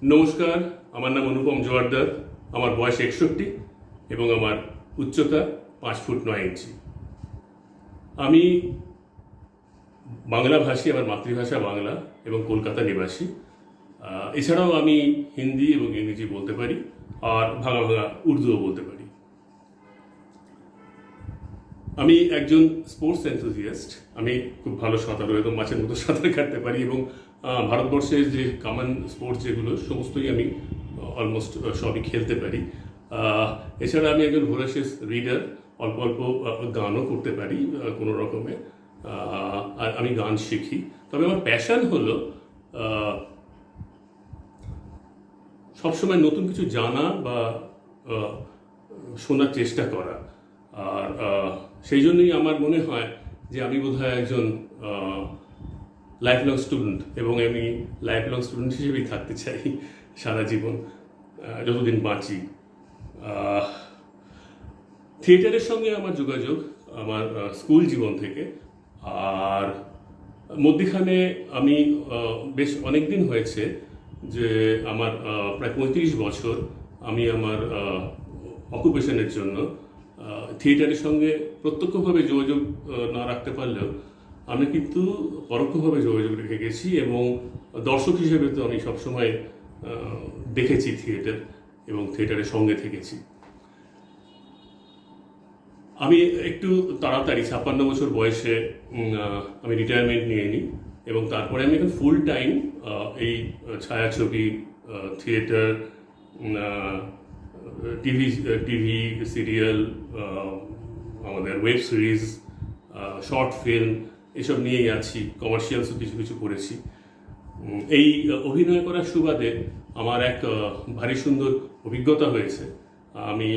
নমস্কার, আমার নাম অনুপম জোয়ারদার। আমার বয়স 61 এবং আমার উচ্চতা 5 ফুট 9 ইঞ্চি। আমি বাংলাভাষী, আমার মাতৃভাষা বাংলা এবং কলকাতা নিবাসী। এছাড়াও আমি হিন্দি এবং ইংরেজি বলতে পারি, আর ভাঙা ভাঙা উর্দুও বলতে পারি। আমি একজন স্পোর্টস এনথুজিয়াস্ট। আমি খুব ভালো সাঁতারু, এবং মাছের মতো সাঁতার কাটতে পারি, এবং ভারতবর্ষের যে কমন স্পোর্টস যেগুলো সমস্তই আমি অলমোস্ট সবই খেলতে পারি। এছাড়া আমি একজন ভোরাসিয়াস রিডার, অল্প অল্প গানও করতে পারি কোনো রকমে। আর আমি গান শিখি। তবে আমার প্যাশন হলো সবসময় নতুন কিছু জানা বা শোনার চেষ্টা করা। আর সেই জন্যই আমার মনে হয় যে আমি বোধহয় একজন লাইফ লং স্টুডেন্ট, এবং আমি লাইফ লং স্টুডেন্ট হিসেবেই থাকতে চাই সারা জীবন, যতদিন বাঁচি। থিয়েটারের সঙ্গে আমার যোগাযোগ আমার স্কুল জীবন থেকে। আর মধ্যখানে আমি বেশ অনেক দিন হয়েছে যে আমার প্রায় 35 বছর আমি আমার অকুপেশনের জন্য থিয়েটারের সঙ্গে প্রত্যক্ষভাবে যোগাযোগ না রাখতে পারলেও আমি কিন্তু পরোক্ষভাবে যোগাযোগ রেখে গেছি, এবং দর্শক হিসেবে তো আমি সবসময় দেখেছি থিয়েটার, এবং থিয়েটারের সঙ্গে থেকেছি। আমি একটু তাড়াতাড়ি 56 বছর বয়সে আমি রিটায়ারমেন্ট নিয়ে নিই, এবং তারপরে আমি এখন ফুল টাইম এই ছায়াছবি, থিয়েটার, টিভি সিরিয়াল, আমাদের ওয়েব সিরিজ, শর্ট ফিল্ম, এসব নিয়েই আছি। কমার্শিয়ালসও কিছু কিছু করেছি। এই অভিনয় করার সুবাদে আমার এক ভারী সুন্দর অভিজ্ঞতা হয়েছে। আমি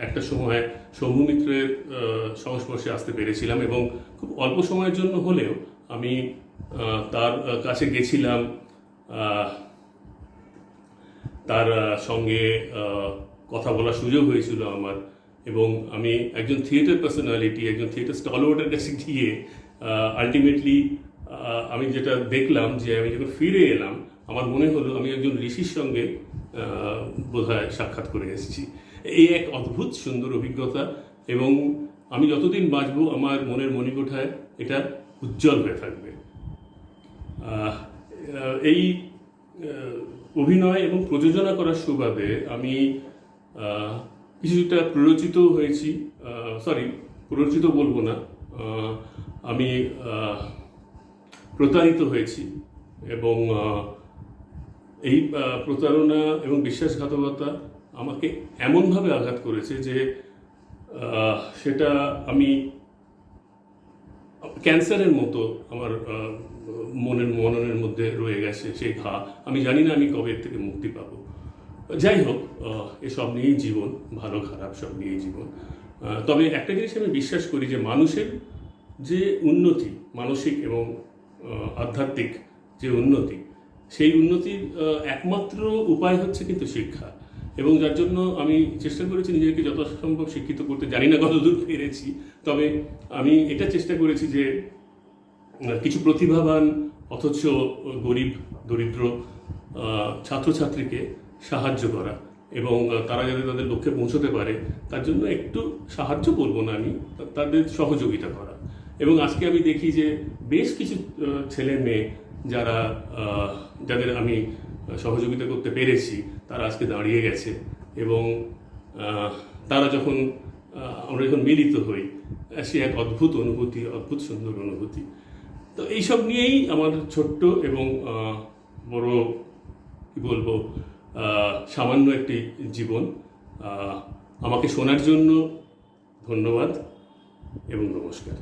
একটা সময় শম্ভু মিত্রের সংস্পর্শে আসতে পেরেছিলাম, এবং খুব অল্প সময়ের জন্য হলেও আমি তার কাছে গেছিলাম, তার সঙ্গে কথা বলার সুযোগ হয়েছিল আমার। এবং আমি একজন থিয়েটার পার্সোনালিটি, একজন থিয়েটার স্টলওয়ার্ডের কাছে গিয়ে আলটিমেটলি আমি যেটা দেখলাম, যে আমি যখন ফিরে এলাম আমার মনে হলো আমি একজন ঋষির সঙ্গে বোধহয় সাক্ষাৎ করে এসেছি। এই এক অদ্ভুত সুন্দর অভিজ্ঞতা, এবং আমি যতদিন বাঁচব আমার মনের মণিকোঠায় এটা উজ্জ্বল হয়ে থাকবে। এই অভিনয় এবং প্রযোজনা করার সুবাদে আমি কিছুটা প্ররোচিত হয়েছি। প্ররোচিত বলবো না, আমি প্রতারিত হয়েছি, এবং এই প্রতারণা এবং বিশ্বাসঘাতকতা আমাকে এমনভাবে আঘাত করেছে যে সেটা আমি ক্যান্সারের মতো আমার মননের মধ্যে রয়ে গেছে সেই ঘা। আমি জানি না আমি কবে এর থেকে মুক্তি পাবো। যাই হোক, এসব নিয়েই জীবন, ভালো খারাপ সব নিয়েই জীবন। তবে একটা জিনিস আমি বিশ্বাস করি, যে মানুষের যে উন্নতি, মানসিক এবং আধ্যাত্মিক যে উন্নতি, সেই উন্নতির একমাত্র উপায় হচ্ছে কিন্তু শিক্ষা। এবং যার জন্য আমি চেষ্টা করেছি নিজেকে যথাসম্ভব শিক্ষিত করতে। জানি না কতদূর পেরেছি, তবে আমি এটা চেষ্টা করেছি যে কিছু প্রতিভাবান অথচ গরিব দরিদ্র ছাত্রছাত্রীকে সাহায্য করা, এবং তারা যাতে তাদের লক্ষ্যে পৌঁছতে পারে তার জন্য একটু সাহায্য বলবো না, আমি তাদের সহযোগিতা করা। এবং আজকে আমি দেখি যে বেশ কিছু ছেলে মেয়ে যাদের আমি সহযোগিতা করতে পেরেছি, তারা আজকে দাঁড়িয়ে গেছে, এবং তারা আমরা যখন মিলিত হই, সে এক অদ্ভুত অনুভূতি, অদ্ভুত সুন্দর অনুভূতি। তো এইসব নিয়েই আমার ছোট্ট এবং বড় কি বলবো সামান্য একটি জীবন। আমাকে শোনার জন্য ধন্যবাদ এবং নমস্কার।